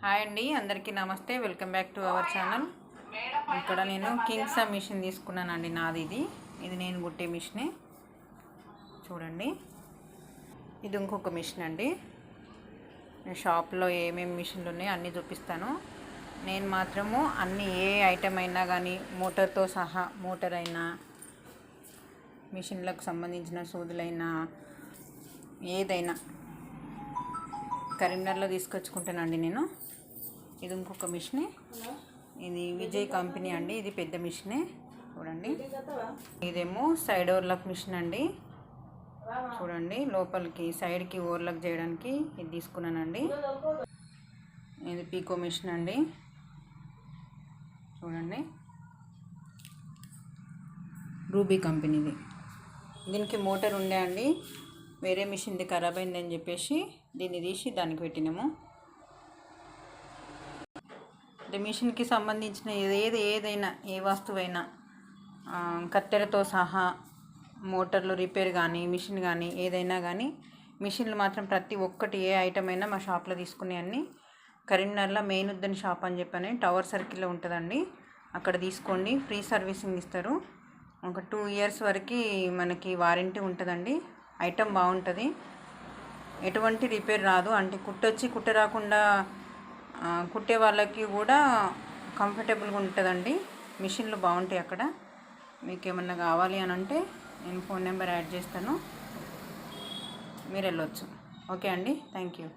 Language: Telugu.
హాయ్ అండి, అందరికీ నమస్తే. Welcome back to our channel. ఇక్కడ నేను కింగ్స్ మిషన్ తీసుకున్నానండి. నాది ఇది నేను కుట్టే మిషనే. చూడండి, ఇది ఇంకొక మిషన్ అండి. షాప్లో ఏమేమి మిషన్లు ఉన్నాయో అన్నీ చూపిస్తాను. నేను మాత్రము అన్నీ ఏ ఐటమ్ అయినా కానీ మోటార్తో సహా, మోటార్ అయినా మిషన్లకు సంబంధించిన సూదులైనా ఏదైనా కరీంనగర్లో తీసుకొచ్చుకుంటానండి నేను. ఇది ఇంకొక మిషనే. ఇది విజయ్ కంపెనీ అండి. ఇది పెద్ద మిషనే. చూడండి, ఇదేమో సైడ్ ఓవర్లాక్ మిషన్ అండి. చూడండి, లోపలికి సైడ్కి ఓవర్లాక్ చేయడానికి ఇది తీసుకున్నానండి. ఇది పీకో మిషన్ అండి. చూడండి, రూబీ కంపెనీది. దీనికి మోటార్ ఉండే అండి, వేరే మిషన్ది ఖరాబ్ అయిందని చెప్పేసి దీన్ని తీసి దానికి పెట్టినాము. మిషన్కి సంబంధించిన ఏదైనా ఏ వస్తువైనా కత్తెరతో సహా మోటార్లు రిపేర్ కానీ మిషన్ కానీ ఏదైనా కానీ మిషన్లు మాత్రం ప్రతి ఒక్కటి ఏ ఐటమ్ అయినా మా షాప్లో తీసుకునే అన్నీ కరీంనగర్లో మెయిన్ ఉద్దని షాప్ అని చెప్పని టవర్ సర్కిల్లో ఉంటుందండి. అక్కడ తీసుకోండి, ఫ్రీ సర్వీసింగ్ ఇస్తారు. ఒక 2 years వరకు మనకి వారంటీ ఉంటుందండి. ఐటమ్ బాగుంటుంది, ఎటువంటి రిపేర్ రాదు. అంటే కుట్ట రాకుండా కుట్టే వాళ్ళకి కూడా కంఫర్టబుల్గా ఉంటుందండి. మిషన్లు బాగుంటాయి. అక్కడ మీకు ఏమన్నా కావాలి అని అంటే నేను ఫోన్ నెంబర్ యాడ్ చేస్తాను, మీరు వెళ్ళొచ్చు. ఓకే అండి, థ్యాంక్ యూ.